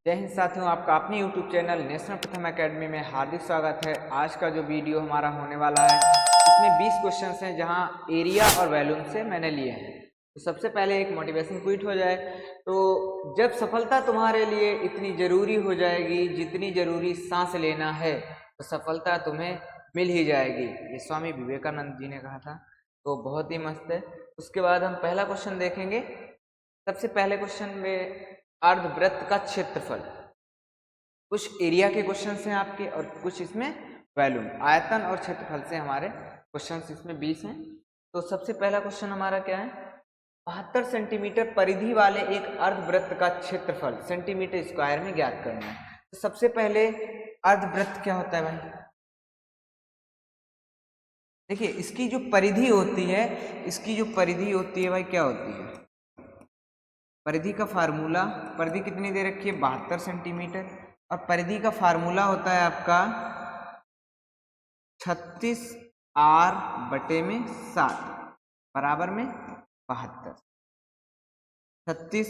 जय हिंद साथियों, आपका अपने YouTube चैनल नेशनल प्रथम एकेडमी में हार्दिक स्वागत है। आज का जो वीडियो हमारा होने वाला है इसमें 20 क्वेश्चंस हैं जहां एरिया और वॉल्यूम से मैंने लिए हैं। तो सबसे पहले एक मोटिवेशन क्विट हो जाए। तो जब सफलता तुम्हारे लिए इतनी जरूरी हो जाएगी जितनी जरूरी सांस लेना है, तो सफलता तुम्हें मिल ही जाएगी। ये स्वामी विवेकानंद जी ने कहा था। तो बहुत ही मस्त है। उसके बाद हम पहला क्वेश्चन देखेंगे। सबसे पहले क्वेश्चन में अर्धवृत्त का क्षेत्रफल, कुछ एरिया के क्वेश्चंस हैं आपके और कुछ इसमें वॉल्यूम, आयतन और क्षेत्रफल से हमारे क्वेश्चंस इसमें 20 हैं। तो सबसे पहला क्वेश्चन हमारा क्या है, 72 सेंटीमीटर परिधि वाले एक अर्धवृत्त का क्षेत्रफल सेंटीमीटर स्क्वायर में ज्ञात करना है। तो सबसे पहले अर्धवृत्त क्या होता है भाई? देखिए इसकी जो परिधि होती है, भाई क्या होती है? परिधि का फार्मूला, परिधि कितनी दे रखी है? 72 सेंटीमीटर। और परिधि का फार्मूला होता है आपका 36R/7 बराबर में 72। 36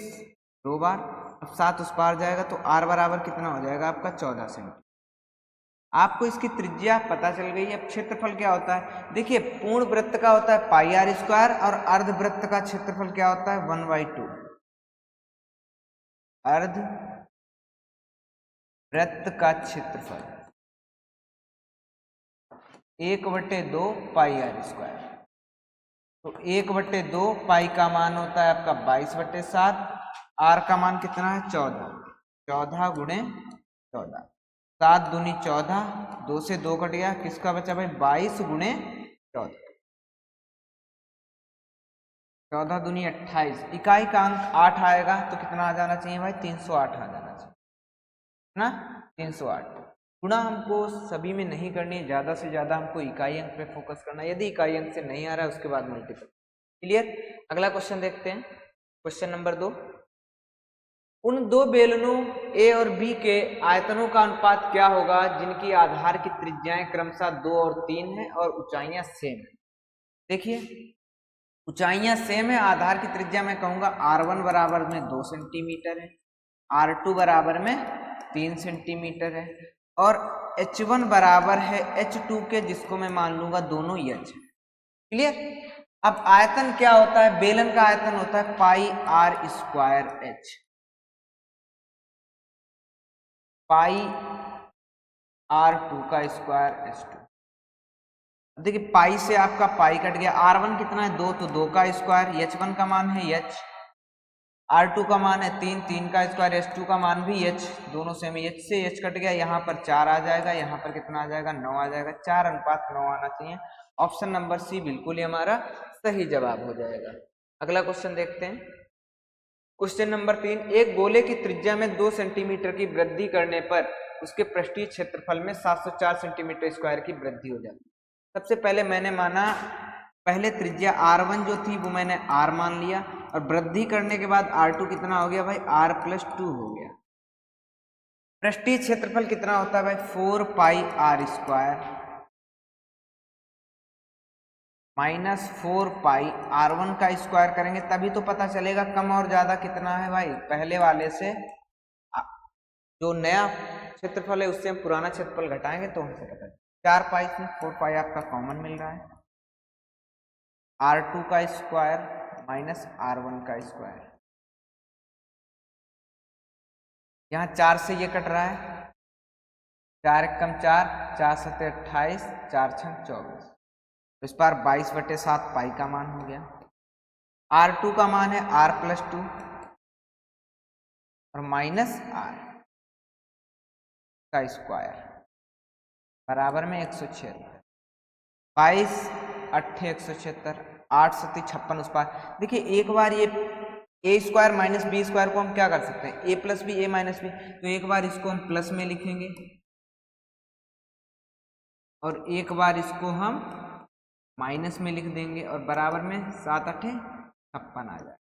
दो बार, अब 7 उस पार जाएगा तो R बराबर कितना हो जाएगा आपका? 14 सेंटीमीटर। आपको इसकी त्रिज्या पता चल गई। अब क्षेत्रफल क्या होता है? देखिए पूर्ण वृत्त का होता है πr² और अर्धवृत्त का क्षेत्रफल क्या होता है? 1/2। अर्ध वृत्त का क्षेत्रफल 1/2 πr²। तो 1/2 पाई का मान होता है आपका 22/7। आर का मान कितना है? 14। 14 गुणे 14, 7 दूनी 14, 2 से 2 कट गया, किसका बचा भाई? 22 गुणे 14, 14 दूनी 28। इकाई का अंक 8 आएगा तो कितना आ जाना चाहिए भाई? 308 आ जाना चाहिए ना। 308 गुणा हमको सभी में नहीं करनी है, ज्यादा से ज्यादा हमको इकाई अंक पे फोकस करना है। यदि इकाई अंक से नहीं आ रहा है उसके बाद मल्टीपल। क्लियर? अगला क्वेश्चन देखते हैं, क्वेश्चन नंबर 2। उन दो बेलनों ए और बी के आयतनों का अनुपात क्या होगा जिनकी आधार की त्रिज्याएं क्रमशः 2 और 3 है और ऊंचाइयां सेम है? देखिए ऊंचाइयां सेम है, आधार की त्रिज्या मैं कहूंगा R1 बराबर में 2 सेंटीमीटर है, R2 बराबर में 3 सेंटीमीटर है और H1 बराबर है H2 के, जिसको मैं मान लूंगा दोनों H है। क्लियर? अब आयतन क्या होता है? बेलन का आयतन होता है πr²H, πr2 का स्क्वायर H2। देखिए पाई से आपका पाई कट गया, R1 कितना है? 2, तो 2 का स्क्वायर, H1 का मान है H, R2 का मान है 3, 3 का स्क्वायर, H2 का मान भी H, दोनों सेम है। H से H कट गया, यहाँ पर 4 आ जाएगा, यहाँ पर कितना आ जाएगा? 9 आ जाएगा। 4:9 आना चाहिए। ऑप्शन नंबर सी बिल्कुल ही हमारा सही जवाब हो जाएगा। अगला क्वेश्चन देखते हैं, क्वेश्चन नंबर 3। एक गोले की त्रिज्या में 2 सेंटीमीटर की वृद्धि करने पर उसके पृष्ठीय क्षेत्रफल में 704 सेंटीमीटर स्क्वायर की वृद्धि हो जाती है। सबसे पहले मैंने माना, पहले त्रिज्या R1 जो थी वो मैंने R मान लिया और वृद्धि करने के बाद R2 कितना हो गया भाई? R+2 हो गया। पृष्ठीय क्षेत्रफल कितना होता है भाई? 4πr² माइनस 4πr1 का स्क्वायर करेंगे तभी तो पता चलेगा कम और ज्यादा कितना है भाई। पहले वाले से जो नया क्षेत्रफल है उससे हम पुराना क्षेत्रफल घटाएंगे तो हमसे पता चलेगा। 4π में 4π आपका कॉमन मिल रहा है, R2 का स्क्वायर माइनस R1 का स्क्वायर, यहाँ 4 से ये कट रहा है, 4 एकम 4, 4 सत्ते 28, 4 छंग 24, इस बार 22/7 पाई का मान हो गया। R2 का मान है R+2 और माइनस R का स्क्वायर बराबर में 176। 22 8 176, 8 7 56 उस पार। देखिए एक बार ये a² माइनस b² को हम क्या कर सकते हैं? a+b a माइनस b, तो एक बार इसको हम प्लस में लिखेंगे और एक बार इसको हम माइनस में लिख देंगे और बराबर में 7 8 56 आ जाए।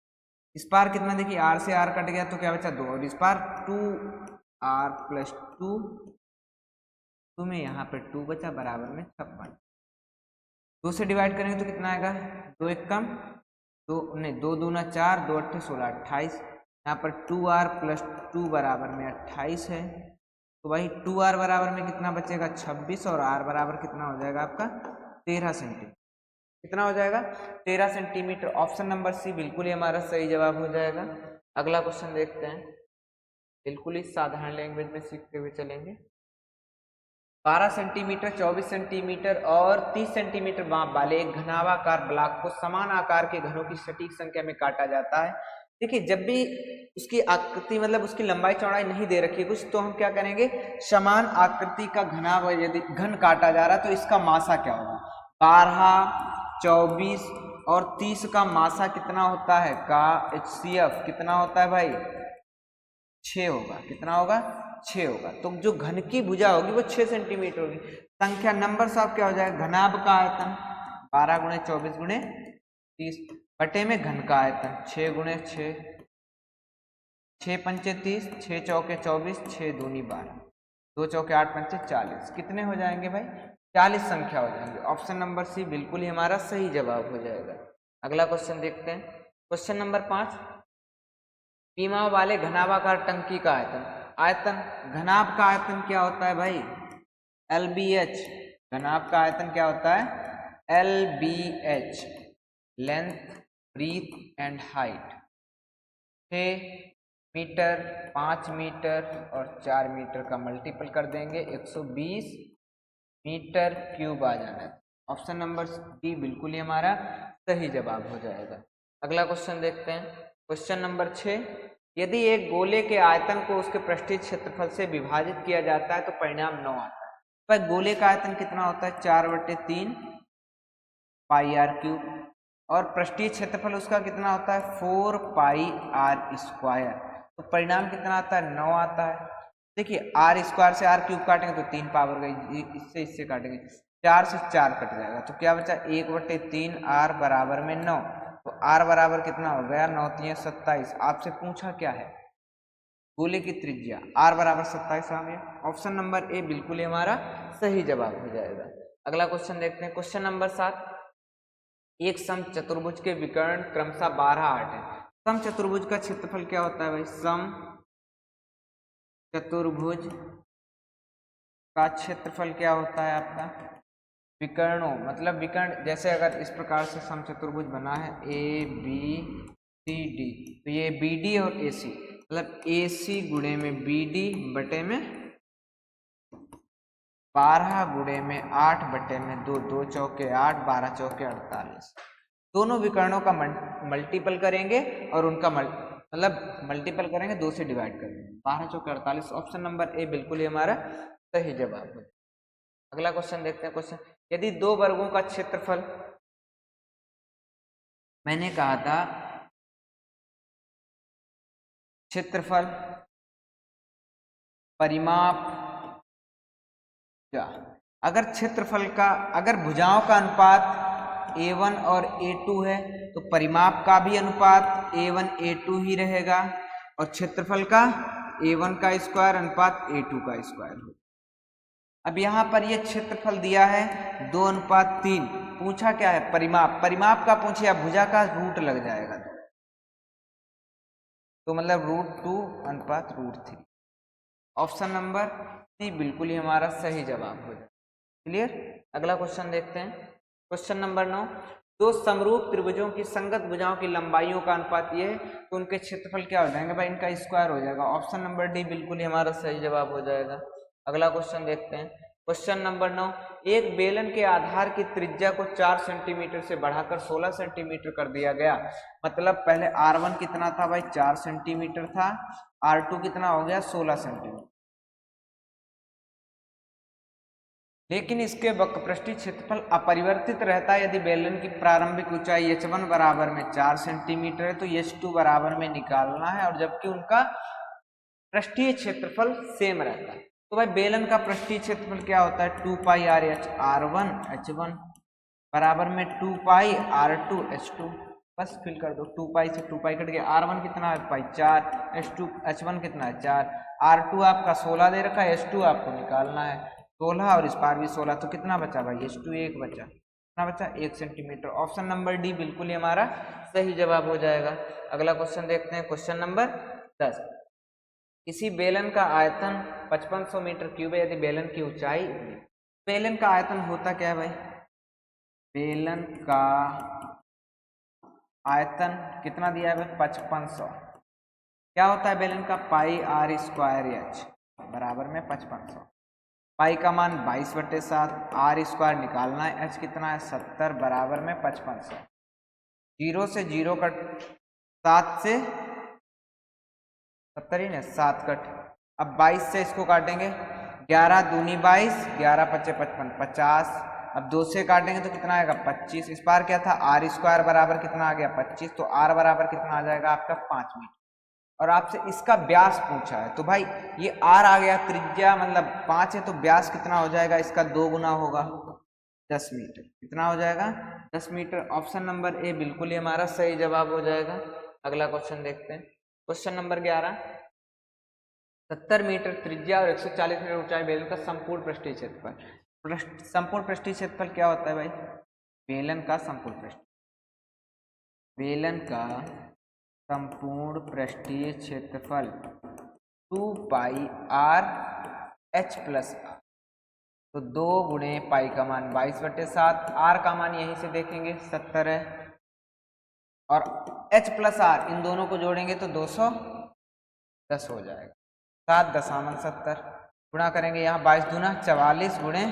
इस पार कितना? देखिए r से r कट गया तो क्या बचा? 2, और इस पार 2r+2, 2 में यहाँ पे 2 बचा बराबर में 56। 2 से डिवाइड करेंगे तो कितना आएगा? 2 एकम 2 नहीं, 2 दूना 4, 2 अट्ठे 16, 28, यहाँ पर 2r प्लस 2 बराबर में 28 है, तो भाई 2r बराबर में कितना बचेगा 26 और r बराबर कितना हो जाएगा आपका 13 सेंटीमीटर। कितना हो जाएगा 13 सेंटीमीटर। ऑप्शन नंबर सी बिल्कुल ही हमारा सही जवाब हो जाएगा। अगला क्वेश्चन देखते हैं, बिल्कुल ही साधारण लैंग्वेज में सीखते हुए चलेंगे। 12 सेंटीमीटर, 24 सेंटीमीटर और 30 सेंटीमीटर माप वाले एक घनाभाकार ब्लॉक को समान आकार के घनों की सटीक संख्या में काटा जाता है। देखिए जब भी उसकी आकृति मतलब उसकी लंबाई चौड़ाई नहीं दे रखी कुछ, तो हम क्या करेंगे, समान आकृति का घना यदि घन काटा जा रहा है तो इसका मासा क्या होगा, 12, 24 और 30 का मासा कितना होता है का HCF कितना होता है भाई 6 होगा। कितना होगा 6 होगा। तो जो घन की भुजा होगी वो 6 सेंटीमीटर होगी। संख्या नंबर साफ क्या हो जाएगा, घनाभ का आयतन 12 गुणे 24 गुणे 30 बटे में घन का आयतन 6 गुणे 6, 6 पंचे 30, 6 चौके 24, 6 दूनी 12, 2 चौके 8 पंचे 40। कितने हो जाएंगे भाई 40 संख्या हो जाएंगे। ऑप्शन नंबर सी बिल्कुल ही हमारा सही जवाब हो जाएगा। अगला क्वेश्चन देखते हैं, क्वेश्चन नंबर 5। सीमाओं वाले घनाभाकार टंकी का आयतन घनाभ का आयतन क्या होता है भाई LBH। घनाभ का आयतन क्या होता है LBH, length breadth and height. 6 metre, 5 metre और 4 मीटर का मल्टीपल कर देंगे 120 मीटर क्यूब आ जाना है। ऑप्शन नंबर डी बिल्कुल ही हमारा सही जवाब हो जाएगा। अगला क्वेश्चन देखते हैं, क्वेश्चन नंबर 6। यदि एक गोले के आयतन को उसके पृष्ठीय क्षेत्रफल से विभाजित किया जाता है तो परिणाम 9 आता है। पर गोले का आयतन कितना होता है 4/3 पाई आर क्यूब और पृष्ठीय क्षेत्रफल उसका कितना होता है 4 पाई आर स्क्वायर। तो परिणाम कितना आता है 9 आता है। देखिए आर स्क्वायर से आर क्यूब काटेंगे तो 3 पावर गई, इससे काटेंगे 4 से 4 कट जाएगा, तो क्या बचा 1/3 आर बराबर में 9। तो आर बराबर कितना हो गया 9 3 27। आपसे पूछा क्या है गोले की त्रिज्या, आर बराबर 27 आ गया। ऑप्शन नंबर ए बिल्कुल ही हमारा सही जवाब हो जाएगा। अगला क्वेश्चन देखते हैं, क्वेश्चन नंबर 7। एक सम चतुर्भुज के विकर्ण क्रमशः 12, 8 है। सम चतुर्भुज का क्षेत्रफल क्या होता है भाई, सम चतुर्भुज का क्षेत्रफल क्या होता है आपका, विकर्णों मतलब विकर्ण, जैसे अगर इस प्रकार से सम चतुर्भुज बना है ABCD, तो ये BD और AC मतलब AC गुणे में BD बटे में 12 गुणे में 8 बटे में 2, 2 चौके 8, 12 चौके 48। दोनों विकर्णों का मल्टीपल करेंगे और उनका मतलब मल्टीपल करेंगे 2 से डिवाइड कर देंगे, 12 चौके 48। ऑप्शन नंबर ए बिल्कुल ही हमारा सही जवाब है। अगला क्वेश्चन देखते हैं, क्वेश्चन यदि 2 वर्गों का क्षेत्रफल, मैंने कहा था क्षेत्रफल परिमाप अगर क्षेत्रफल का अगर भुजाओं का अनुपात A1 और A2 है तो परिमाप का भी अनुपात A1 A2 ही रहेगा और क्षेत्रफल का A1 का स्क्वायर अनुपात A2 का स्क्वायर होगा। अब यहाँ पर ये क्षेत्रफल दिया है 2:3, पूछा क्या है परिमाप, परिमाप का पूछे या भुजा का रूट लग जाएगा तो मतलब √2:√3। ऑप्शन नंबर सी बिल्कुल ही हमारा सही जवाब हो जाए। क्लियर। अगला क्वेश्चन देखते हैं, क्वेश्चन नंबर 9। 2 समरूप त्रिभुजों की संगत भुजाओं की लंबाइयों का अनुपात ये है तो उनके क्षेत्रफल क्या हो जाएंगे भाई, इनका स्क्वायर हो जाएगा। ऑप्शन नंबर डी बिल्कुल ही हमारा सही जवाब हो जाएगा। अगला क्वेश्चन देखते हैं, क्वेश्चन नंबर 9। एक बेलन के आधार की त्रिज्या को 4 सेंटीमीटर से बढ़ाकर 16 सेंटीमीटर कर दिया गया। मतलब पहले R1 कितना था भाई 4 सेंटीमीटर था, R2 कितना हो गया 16 सेंटीमीटर, लेकिन इसके वक्रपृष्ठीय क्षेत्रफल अपरिवर्तित रहता है यदि बेलन की प्रारंभिक ऊंचाई h1 बराबर में 4 सेंटीमीटर है तो h2 बराबर में निकालना है, और जबकि उनका पृष्ठीय क्षेत्रफल सेम रहता है। तो भाई बेलन का पृष्ठीय क्षेत्रफल क्या होता है 2 पाई RH R1 H1 बराबर में 2 पाई R2 H2। बस फिल कर दो, 2 पाई से 2 पाई कट गया, R1 कितना है पाई 4, H1 कितना है 4, R2 आपका 16 दे रखा है, H2 आपको निकालना है 16 और इस पार भी 16, तो कितना बचा भाई H2 1 बचा, कितना बचा 1 सेंटीमीटर। ऑप्शन नंबर डी बिल्कुल ही हमारा सही जवाब हो जाएगा। अगला क्वेश्चन देखते हैं, क्वेश्चन नंबर 10। किसी बेलन का आयतन 5500 मीटर क्यूब है यदि बेलन की ऊंचाई, बेलन का आयतन होता क्या है भाई, बेलन का आयतन कितना दिया है भाई 5500, क्या होता है बेलन का पाई आर स्क्वायर एच बराबर में 5500। पाई का मान 22/7, आर स्क्वायर निकालना है, एच कितना है 70 बराबर में 5500। 0 से 0 कट, 7 से 70 ही ना 7 कट, अब 22 से इसको काटेंगे, 11 दूनी 22, 11 पच्चे 55, 50। अब 2 से काटेंगे तो कितना आएगा 25। इस बार क्या था आर स्क्वायर बराबर कितना आ गया 25, तो आर बराबर कितना आ जाएगा आपका 5 मीटर। और आपसे इसका व्यास पूछा है तो भाई ये आर आ गया, त्रिज्या मतलब 5 है तो व्यास कितना हो जाएगा इसका 2 गुना होगा 10 मीटर। कितना हो जाएगा 10 मीटर। ऑप्शन नंबर ए बिल्कुल ही हमारा सही जवाब हो जाएगा। अगला क्वेश्चन देखते हैं, क्वेश्चन नंबर 11। 70 मीटर त्रिज्या और 140 मीटर ऊंचाई बेलन का संपूर्ण पृष्ठीय क्षेत्रफल। संपूर्ण पृष्ठीय क्षेत्रफल क्या होता है भाई, बेलन का संपूर्ण पृष्ठ, बेलन का संपूर्ण पृष्ठीय क्षेत्रफल 2 पाई आर एच प्लस आर, तो 2 गुणे पाई का मान 22/7, आर का मान यहीं से देखेंगे 70 है, और एच प्लस आर इन दोनों को जोड़ेंगे तो 210 हो जाएगा, 7.70 गुणा करेंगे, यहाँ 22 दूना 44 गुणे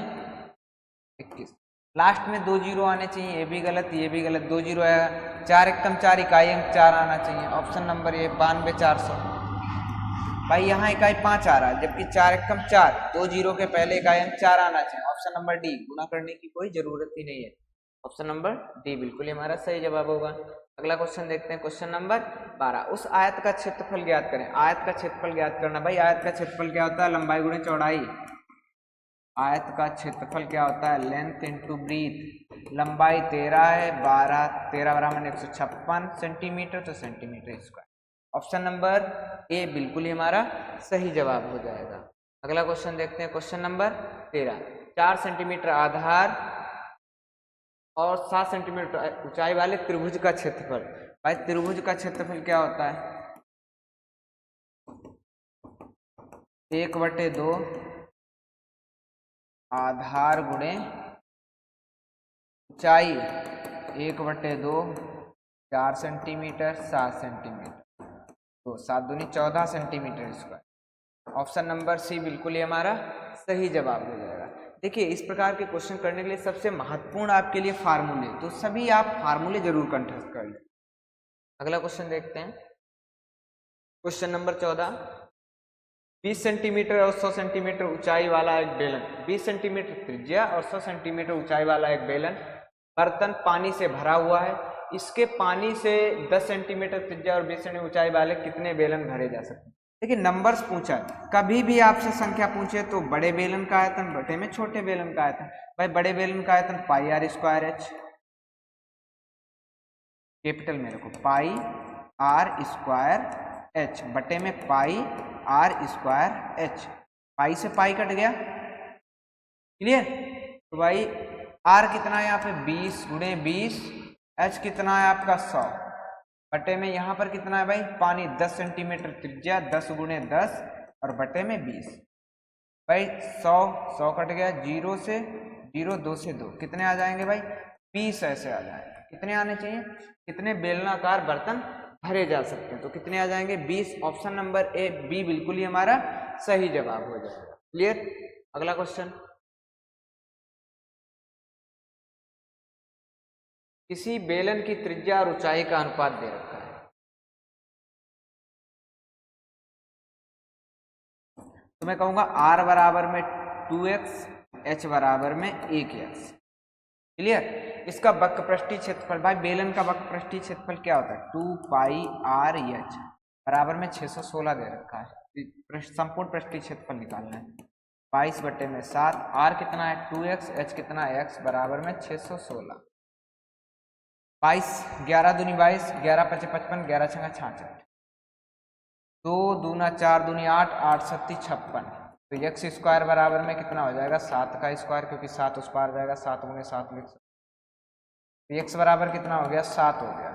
21। लास्ट में 2 जीरो आने चाहिए, ये भी गलत ये भी गलत, 2 जीरो आएगा, 4 एकम 4 इकाई अंक 4 आना चाहिए। Option number A 92,400। भाई यहाँ इकाई 5 आ रहा है जबकि 4 एकम 4, 2 जीरो के पहले इकाई अंक 4 आना चाहिए। ऑप्शन नंबर डी, गुणा करने की कोई जरूरत ही नहीं है। ऑप्शन नंबर डी बिल्कुल ही हमारा सही जवाब होगा। अगला क्वेश्चन देखते हैं, क्वेश्चन नंबर 12। उस आयत का क्षेत्रफल ज्ञात करें। आयत का क्षेत्रफल ज्ञात करना, भाई आयत का क्षेत्रफल क्या होता है, लंबाई गुणे चौड़ाई। आयत का क्षेत्रफल क्या होता है, लेंथ इंटू ब्रीथ। लंबाई 13 है, 13 बराबर 156 सेंटीमीटर, तो centimetre square. Option number A बिल्कुल ही हमारा सही जवाब हो जाएगा। अगला क्वेश्चन देखते हैं, क्वेश्चन नंबर 13। 4 सेंटीमीटर आधार और 7 सेंटीमीटर ऊंचाई वाले त्रिभुज का क्षेत्रफल। भाई त्रिभुज का क्षेत्रफल क्या होता है, 1/2 आधार गुणे ऊंचाई, 1/2 4 सेंटीमीटर 7 सेंटीमीटर, तो 7 दूनी 14 centimetre square. Option number C बिल्कुल ही हमारा सही जवाब हो जाएगा। देखिए इस प्रकार के क्वेश्चन करने के लिए सबसे महत्वपूर्ण आपके लिए फार्मूले, तो सभी आप फार्मूले जरूर कंठस्थ कर लें। अगला क्वेश्चन देखते हैं, क्वेश्चन नंबर 14। 20 सेंटीमीटर और 100 सेंटीमीटर ऊंचाई वाला एक बेलन, 20 सेंटीमीटर त्रिज्या और 100 सेंटीमीटर ऊंचाई वाला एक बेलन, बर्तन पानी से भरा हुआ है। इसके पानी से 10 सेंटीमीटर त्रिज्या और 20 सेंटीमीटर ऊंचाई वाले कितने बेलन भरे जा सकते हैं। देखिए नंबर्स पूछा, कभी भी आपसे संख्या पूछे तो बड़े बेलन का आयतन बटे में छोटे बेलन का आयतन। भाई बड़े बेलन का आयतन पाई आर स्क्वायर एच, कैपिटल में रखो, पाई आर स्क्वायर एच बटे में पाई आर स्क्वायर एच। पाई से पाई कट गया, क्लियर। तो भाई आर कितना है यहाँ पे 20 गुणे 20, एच कितना है आपका 100 बटे में यहाँ पर कितना है भाई पानी 10 सेंटीमीटर त्रिज्या, 10 गुणे 10 और बटे में 20। भाई 100 कट गया, 0 से 0, 2 से 2 कितने आ जाएंगे भाई 20 ऐसे आ जाएंगे। कितने आने चाहिए, कितने बेलनाकार बर्तन भरे जा सकते हैं, तो कितने आ जाएंगे 20। ऑप्शन नंबर ए बी बिल्कुल ही हमारा सही जवाब हो जाएगा। क्लियर। अगला क्वेश्चन, किसी बेलन की त्रिज्या और ऊंचाई का अनुपात दे रखा है, तो मैं कहूंगा r बराबर में 2x, h बराबर में 1x। क्लियर। इसका वक्रपृष्ठीय क्षेत्रफल, भाई बेलन का वक्रपृष्ठीय क्षेत्रफल क्या होता है 2 पाई आर एच बराबर में 616 दे रखा है। संपूर्ण पृष्ठीय क्षेत्रफल निकालना है, 22 बटे में 7, आर कितना है 2x, h कितना है x बराबर में 616। 22, 11 दूनी 22, 11 पचे 55, 11 छंगा 66, 2 दूना 4 दूनी 8, 8 सत्ती 56, तो एक्स स्क्वायर बराबर में कितना हो जाएगा 7 का स्क्वायर, क्योंकि 7 उस पार जाएगा, 7 गुने 7 लिख सकते, एक्स बराबर कितना हो गया 7 हो गया।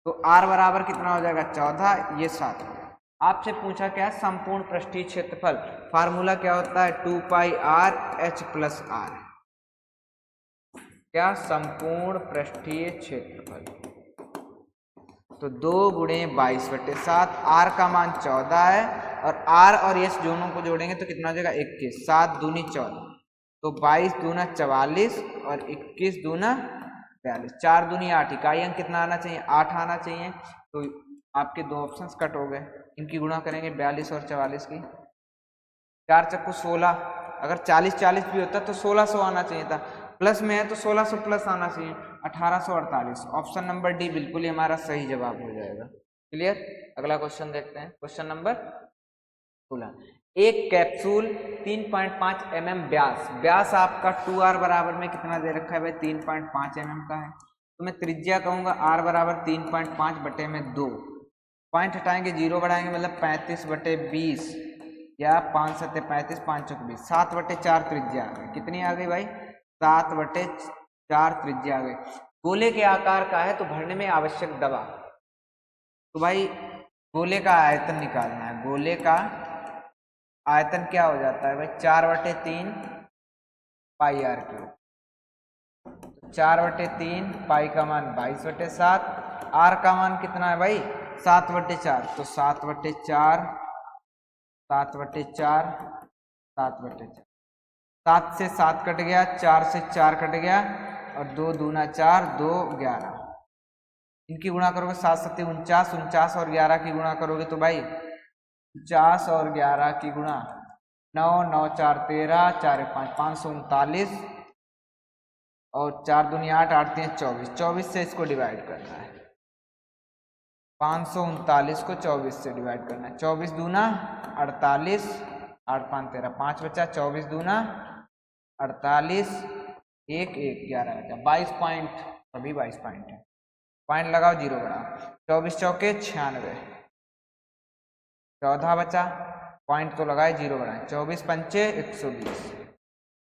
तो आर बराबर कितना हो जाएगा 14, ये 7 हो गया। आपसे पूछा क्या है, संपूर्ण पृष्ठीय क्षेत्रफल। फार्मूला क्या होता है, 2 पाई आर एच प्लस आर। क्या, संपूर्ण पृष्ठीय क्षेत्रफल। तो 2 गुणे 22/7, आर का मान 14 है और आर और एस दोनों को जोड़ेंगे तो कितना हो जाएगा, 21। 7 दूनी 14, तो 22 दूना 44 और 21 दूना 42। 4 दूनी 8, इकाई अंक कितना आना चाहिए, 8 आना चाहिए। तो आपके 2 ऑप्शंस कट हो गए, इनकी गुणा करेंगे 42 और 44 की। 4 चक्कू 16, अगर 40-40 भी होता तो 1600 आना चाहिए था, प्लस में है तो 1600 प्लस आना चाहिए, 1848। ऑप्शन नंबर डी बिल्कुल ही हमारा सही जवाब हो जाएगा। क्लियर। अगला क्वेश्चन देखते हैं, क्वेश्चन नंबर 16। एक कैप्सूल 3.5 mm व्यास आपका 2r बराबर में कितना दे रखा है भाई, 3.5 mm का है। तो मैं त्रिज्या कहूंगा r बराबर 3.5/2, पॉइंट हटाएंगे 0 बढ़ाएंगे, मतलब 35/20 या 5 सत्ते 35, 5 चौक 20, 7/4 त्रिज्या आ गई। कितनी आ गई भाई, 7/4 त्रिज्या आ गई। गोले के आकार का है तो भरने में आवश्यक दबाव, तो भाई गोले का आयतन निकालना है। गोले का आयतन क्या हो जाता है भाई, 4/3 पाई आर क्यूब। 4/3 पाई का मान 22/7, आर का मान कितना है भाई, 7/4, तो 7/4, 7/4, 7/4, 7 से 7 कट गया, 4 से 4 कट गया और 2 दूना 4, 2 11। इनकी गुणा करोगे 7 सत्ते 49, 49 और 11 की गुणा करोगे तो भाई 50 और 11 की गुणा 9, 9 4 13, 4 1 5, 539 और 4 दूनी 8, 8 3 24, 24 से इसको डिवाइड करना है। 539 को 24 से डिवाइड करना है। 24 दूना 48, 8 5 13, 5 बचा, 24 दूना 48, 1 1 11 बचा, 22 पॉइंट, अभी 22 पॉइंट है। पॉइंट लगाओ, 0 बढ़ाओ, 24 चौके 96, 14 बचा, पॉइंट तो लगाए 0 बढ़ाए, 24 पंचे 120,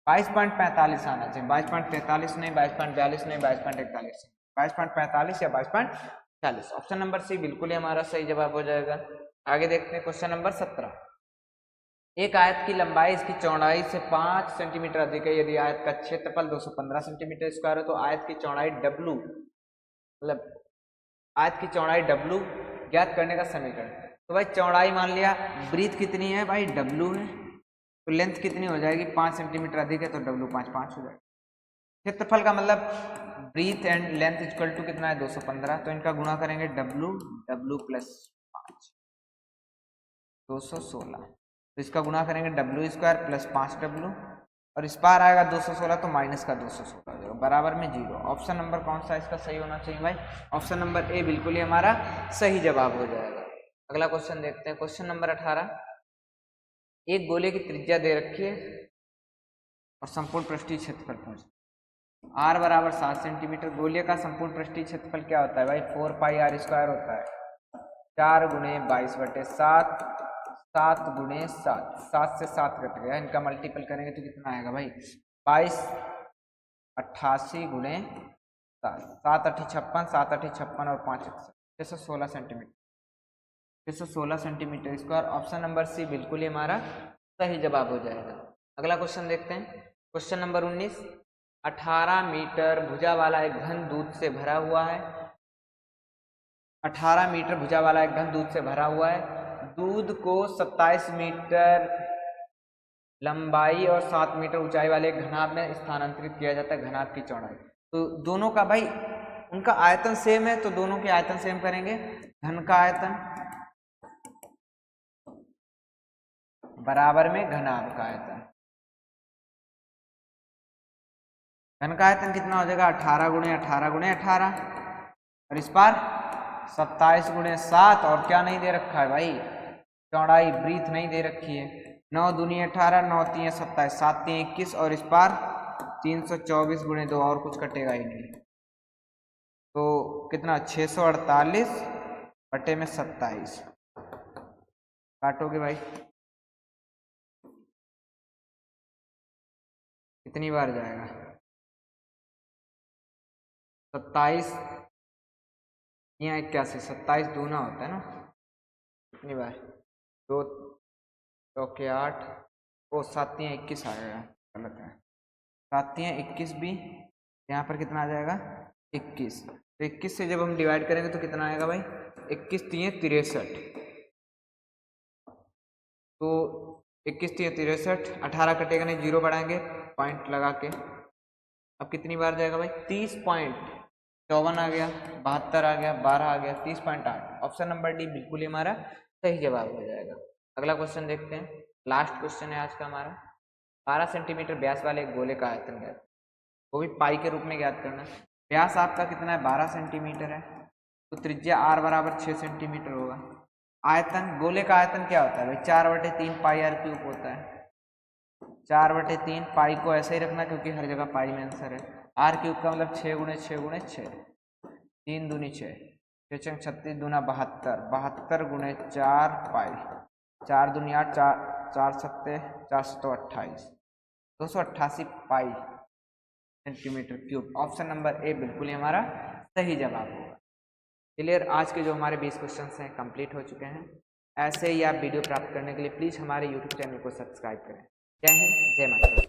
22.45 आना चाहिए, 22.43 नहीं, 22.42 नहीं, 22.41, 22.45 या 22.40। ऑप्शन नंबर सी बिल्कुल ही हमारा सही जवाब हो जाएगा। आगे देखते हैं क्वेश्चन नंबर 17। एक आयत की लंबाई इसकी चौड़ाई से 5 सेंटीमीटर अधिक है, यदि आयत का क्षेत्रफल 215 सेंटीमीटर स्क्वायर है तो आयत की चौड़ाई W, मतलब आयत की चौड़ाई W ज्ञात करने का समीकरण। तो भाई चौड़ाई मान लिया, ब्रीथ कितनी है भाई, W है, तो लेंथ कितनी हो जाएगी, 5 सेंटीमीटर अधिक है तो W 5 5 हो जाएगा। क्षेत्रफल का मतलब breadth and length equal to कितना है, 215, तो इनका गुणा करेंगे W प्लस 5, 216, तो इसका गुणा करेंगे W स्क्वायर प्लस 5W, और इस पार आएगा 216 तो माइनस का 216 हो जाएगा, बराबर में 0। ऑप्शन नंबर कौन सा इसका सही होना चाहिए भाई, ऑप्शन नंबर ए बिल्कुल ही हमारा सही जवाब हो जाएगा। अगला क्वेश्चन देखते हैं, क्वेश्चन नंबर 18। एक गोले की त्रिज्या दे रखी है और संपूर्ण पृष्ठीय क्षेत्रफल पूछ, r बराबर 7 सेंटीमीटर। गोले का संपूर्ण पृष्ठीय क्षेत्रफल क्या होता है भाई, 4 पाई आर स्क्वायर होता है, 4 गुणे 22/7, 7 गुणे 7, 7 से 7 कट गया, इनका मल्टीपल करेंगे तो कितना आएगा भाई, 22 88 गुणे 7, 7 8 56, 7 8 56 और 5 616 centimetre, 616 centimetre square. Option number C बिल्कुल ही हमारा सही जवाब हो जाएगा। अगला क्वेश्चन देखते हैं, क्वेश्चन नंबर 19। 18 मीटर भुजा वाला एक घन दूध से भरा हुआ है, 18 मीटर भुजा वाला एक घन दूध से भरा हुआ है, दूध को 27 मीटर लंबाई और 7 मीटर ऊंचाई वाले घनाभ में स्थानांतरित किया जाता है। घनाभ की चौड़ाई, तो दोनों का भाई उनका आयतन सेम है तो दोनों के आयतन सेम करेंगे। घन का आयतन बराबर में घनाभ का आयतन, घन का आयतन कितना हो जाएगा, 18 गुणे 18 गुणे 18, और इस पार 27 गुणे 7, और क्या नहीं दे रखा है भाई, चौड़ाई ब्रीथ नहीं दे रखी है। 9 दूनी 18, 9 तीन 27, 7 तीन 21, और इस पार 324 गुणे 2, और कुछ कटेगा ही नहीं, तो कितना 648 बटे में 27, काटोगे भाई कितनी बार जाएगा, 27 या 81, 27 दूना होता है ना, कितनी बार 2 चौके 8 और 7 तियां 21 आएगा, गलत है। 7 तियां 21 भी यहाँ पर कितना आ जाएगा 21। तो 21 से जब हम डिवाइड करेंगे तो कितना आएगा भाई 21 तियां 63। तो 21 तियां 63, 18 कटेगा नहीं, 0 बढ़ाएंगे पॉइंट लगा के। अब कितनी बार जाएगा भाई 30.54 आ गया, 72 आ गया, 12 आ गया, 30.8। ऑप्शन नंबर डी बिल्कुल ही हमारा सही जवाब हो जाएगा। अगला क्वेश्चन देखते हैं, लास्ट क्वेश्चन है आज का हमारा। 12 सेंटीमीटर व्यास वाले एक गोले का आयतन ज्ञात, वो भी पाई के रूप में ज्ञात करना। व्यास आपका कितना है 12 सेंटीमीटर है, तो त्रिज्या r बराबर 6 सेंटीमीटर होगा। आयतन, गोले का आयतन क्या होता है भाई 4/3 पाई r क्यूब होता है। 4/3 पाई को ऐसे ही रखना क्योंकि हर जगह पाई में आंसर है। r क्यूब का मतलब 6 × 6 × 6, 3 दूनी 6, 6 36 दूना 72, 72 × 4 पाई, 4 दूनी 8, 4 सत्ते 428, 288 पाई centimetre cube. Option number A बिल्कुल ही हमारा सही जवाब होगा। क्लियर, आज के जो हमारे 20 क्वेश्चन हैं कंप्लीट हो चुके हैं। ऐसे ही आप वीडियो प्राप्त करने के लिए प्लीज़ हमारे यूट्यूब चैनल को सब्सक्राइब करें। जय हिंद, जय माता।